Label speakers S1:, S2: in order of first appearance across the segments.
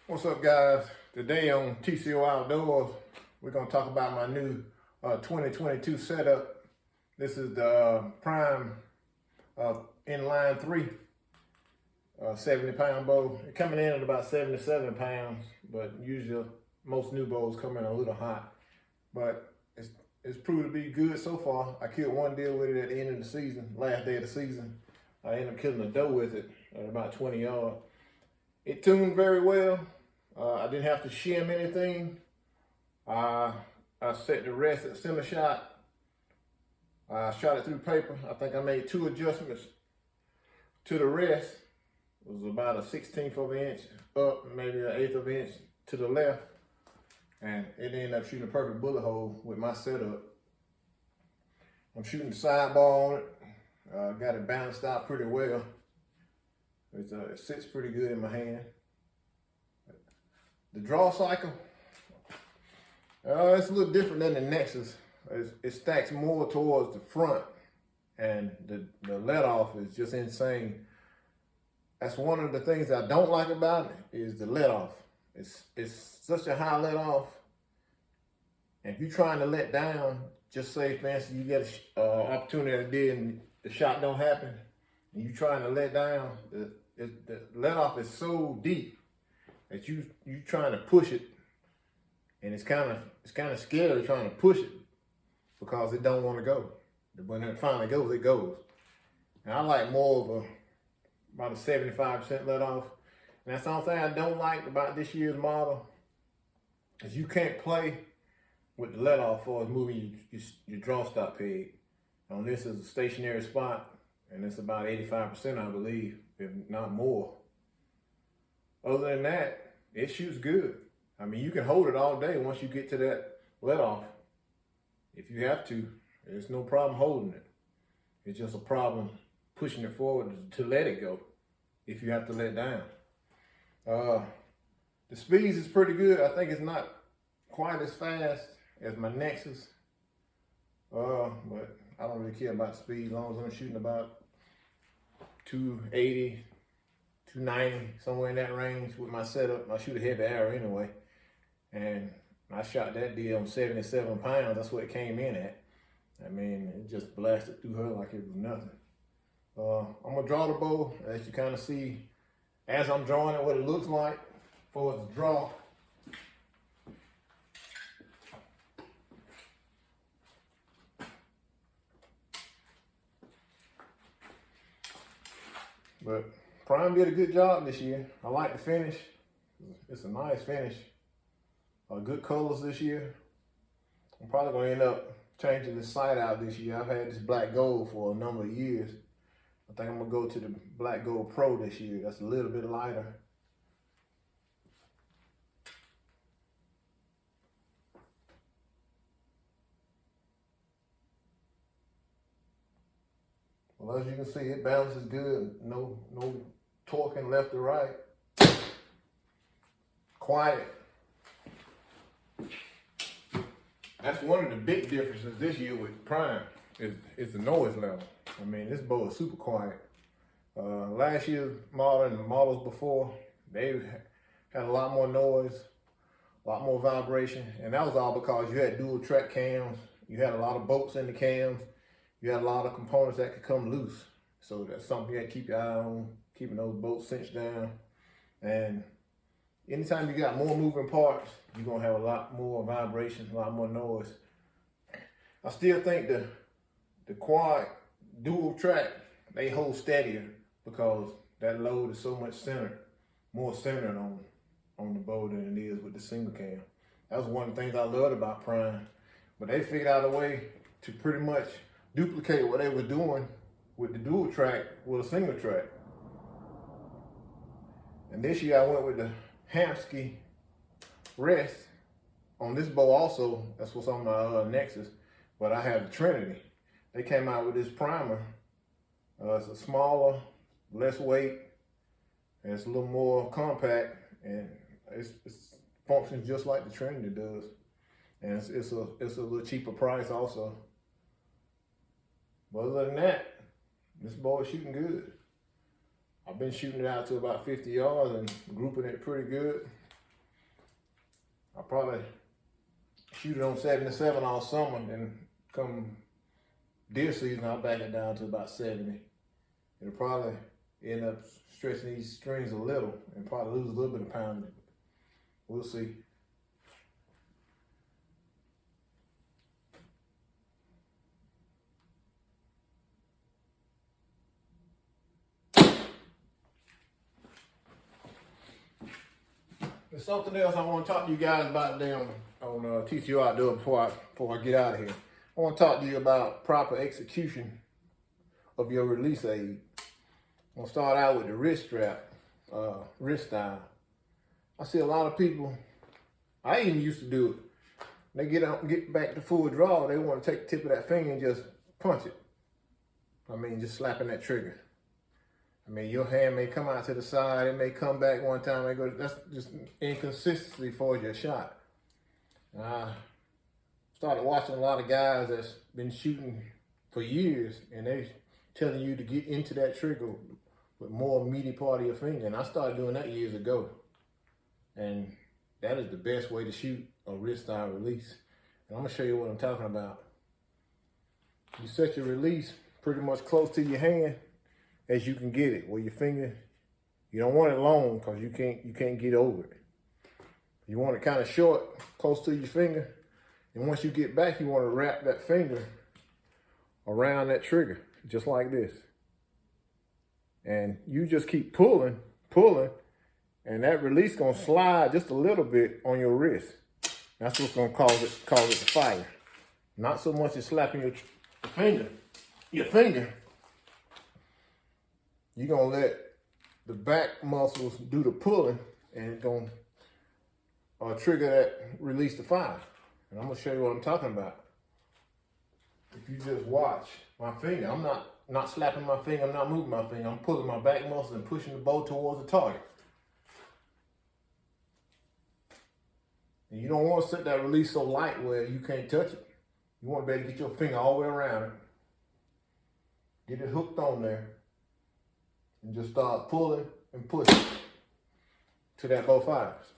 S1: What's up, guys? Today on TCO Outdoors, we're going to talk about my new 2022 setup. This is the Prime inline 3 70-pound bow. It's coming in at about 77 pounds, but usually most new bows come in a little hot. But it's proved to be good so far. I killed one deer with it at the end of the season, last day of the season. I ended up killing a doe with it at about 20 yards. It tuned very well. I didn't have to shim anything. I set the rest at center shot. I shot it through paper. I think I made 2 adjustments to the rest. It was about a 1/16 of an inch up, maybe an 1/8 of an inch to the left. And it ended up shooting a perfect bullet hole with my setup. I'm shooting the sidebar on it. Got it balanced out pretty well. It sits pretty good in my hand. The draw cycle, it's a little different than the Nexus. It stacks more towards the front, and the let off is just insane. That's one of the things I don't like about it, is the let off. It's such a high let off. And if you're trying to let down, just say for instance you get an opportunity to deer and the shot don't happen, and you're trying to let down, the let off is so deep that you trying to push it, and it's kind of scary trying to push it because it don't want to go. But when it finally goes, it goes. And I like more of about a 75% let off. And that's the only thing I don't like about this year's model, is you can't play with the let off for moving your draw stop peg. On this is a stationary spot, and it's about 85%, I believe, if not more. Other than that, it shoots good. I mean, you can hold it all day once you get to that let off. If you have to, there's no problem holding it. It's just a problem pushing it forward to let it go if you have to let down. The speeds is pretty good. I think it's not quite as fast as my Nexus, but I don't really care about speed as long as I'm shooting about 280, 290, somewhere in that range with my setup. I shoot a heavy arrow anyway, and I shot that deer on 77 pounds. That's what it came in at. I mean, it just blasted through her like it was nothing. I'm gonna draw the bow, as you kind of see as I'm drawing it, what it looks like for its draw. But Prime did a good job this year. I like the finish. It's a nice finish. Good colors this year. I'm probably gonna end up changing the sight out this year. I've had this black gold for a number of years. I think I'm gonna go to the Black Gold Pro this year. That's a little bit lighter. Well, as you can see, it balances good. No torquing left or right. Quiet. That's one of the big differences this year with Prime is the noise level. I mean, this bow is super quiet. Last year's model and the models before, they had a lot more noise, a lot more vibration, and that was all because you had dual track cams. You had a lot of bolts in the cams. You had a lot of components that could come loose. So that's something you had to keep your eye on, keeping those bolts cinched down. And anytime you got more moving parts, you're gonna have a lot more vibration, a lot more noise. I still think the quad dual track, they hold steadier because that load is so much more centered on the bow than it is with the single cam. That was one of the things I loved about Prime. But they figured out a way to pretty much duplicate what they were doing with the dual track with a single track. And this year I went with the Hamsky rest on this bow also. That's what's on my Nexus, but I have the Trinity. They came out with this primer. It's a smaller, less weight, and it's a little more compact, and it functions just like the Trinity does. And it's a little cheaper price also. But other than that, this bow is shooting good. I've been shooting it out to about 50 yards and grouping it pretty good. I'll probably shoot it on 77 all summer, and come deer season, I'll back it down to about 70. It'll probably end up stretching these strings a little and probably lose a little bit of pounding. We'll see. There's something else I want to talk to you guys about on Teach You Outdoor before I get out of here. I want to talk to you about proper execution of your release aid. I'm gonna start out with the wrist strap, wrist style. I see a lot of people, I even used to do it. They get back to full draw, they want to take the tip of that finger and just punch it. I mean, just slapping that trigger. I mean, your hand may come out to the side, it may come back one time, that's just inconsistency for your shot. And I started watching a lot of guys that's been shooting for years, and they telling you to get into that trigger with more meaty part of your finger. And I started doing that years ago. And that is the best way to shoot a wrist style release. And I'm gonna show you what I'm talking about. You set your release pretty much close to your hand as you can get it. Where your finger, you don't want it long because you can't get over it. You want it kind of short, close to your finger. And once you get back, you want to wrap that finger around that trigger, just like this. And you just keep pulling, and that release gonna slide just a little bit on your wrist. That's what's gonna cause it to fire. Not so much as slapping your finger. You're gonna let the back muscles do the pulling, and it's gonna trigger that release to fire. And I'm gonna show you what I'm talking about. If you just watch my finger, I'm not slapping my finger, I'm not moving my finger, I'm pulling my back muscles and pushing the bow towards the target. And you don't want to set that release so light where you can't touch it. You want to be able to get your finger all the way around it. Get it hooked on there. And just start pulling and pushing to that bow fires.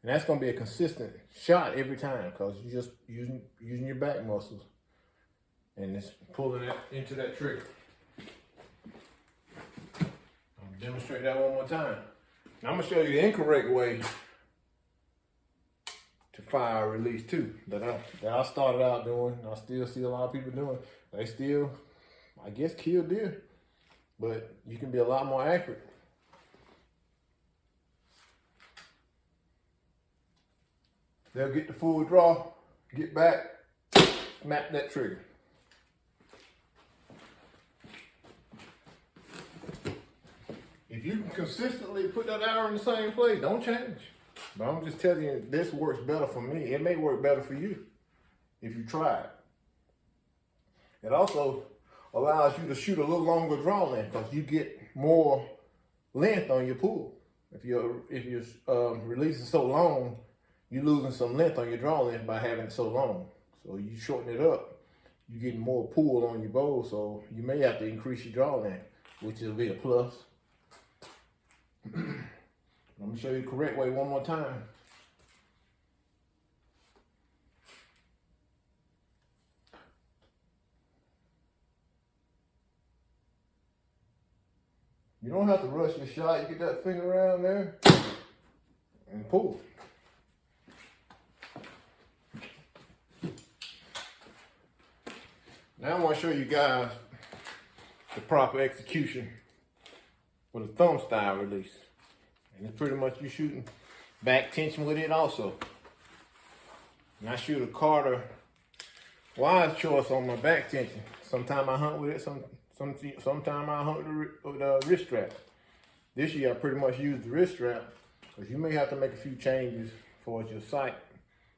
S1: And that's going to be a consistent shot every time because you're just using your back muscles. And it's pulling it into that trigger. I'll demonstrate that one more time. Now I'm going to show you the incorrect way to fire a release too, that I started out doing. I still see a lot of people doing. They still, I guess, kill deer, but you can be a lot more accurate. They'll get the full draw, get back, smack that trigger. If you can consistently put that arrow in the same place, don't change. But I'm just telling you, this works better for me. It may work better for you if you try it. It also allows you to shoot a little longer draw length because you get more length on your pull. If your release is so long, you're losing some length on your draw length by having it so long. So you shorten it up, you're getting more pull on your bow, so you may have to increase your draw length, which will be a plus. I'm gonna show you the correct way one more time. You don't have to rush your shot. You get that finger around there and pull. Now I want to show you guys the proper execution with a thumb style release. And it's pretty much you shooting back tension with it also. And I shoot a Carter wise choice on my back tension. Sometimes I hunt with it, sometimes I hunt with the wrist strap. This year I pretty much used the wrist strap because you may have to make a few changes for your sight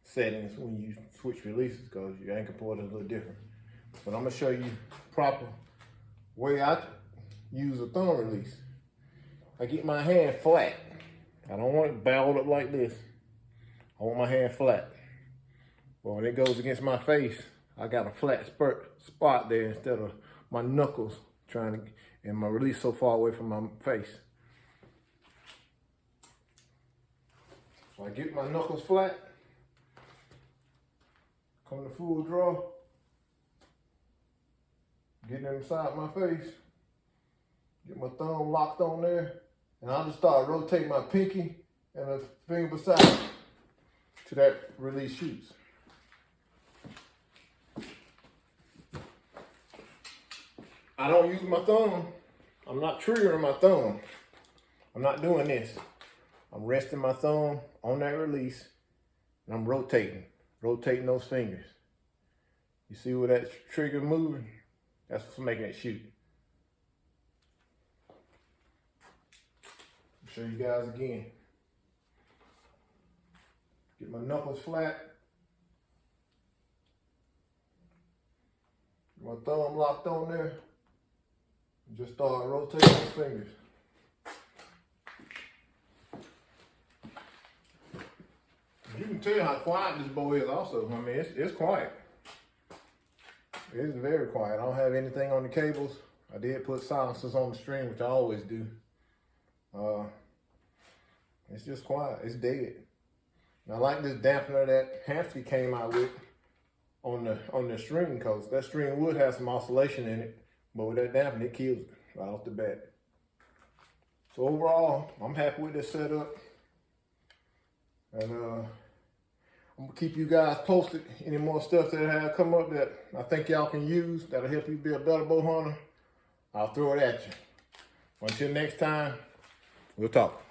S1: settings when you switch releases because your anchor point is a little different. But I'm gonna show you proper way I use a thumb release. I get my hand flat. I don't want it balled up like this. I want my hand flat. Well, when it goes against my face, I got a flat spot there instead of my knuckles and my release so far away from my face. So I get my knuckles flat Come to full draw. Get inside my face. Get my thumb locked on there. And I'll just start rotating my pinky and a finger beside it to that release shoots. I don't use my thumb. I'm not triggering my thumb. I'm not doing this. I'm resting my thumb on that release and I'm rotating those fingers. You see where that trigger moving? That's what's making it shoot. I'll show you guys again. Get my knuckles flat. Get my thumb locked on there. And just start rotating those fingers. You can tell how quiet this bow is also. I mean, it's quiet. It's very quiet. I don't have anything on the cables. I did put silencers on the string, which I always do. It's just quiet. It's dead. And I like this dampener that Hamsky came out with on the string, because that string would have some oscillation in it, but with that dampener, it kills it right off the bat. So overall, I'm happy with this setup. And I'm gonna keep you guys posted. Any more stuff that I have come up that I think y'all can use that'll help you be a better bow hunter, I'll throw it at you. Until next time, we'll talk.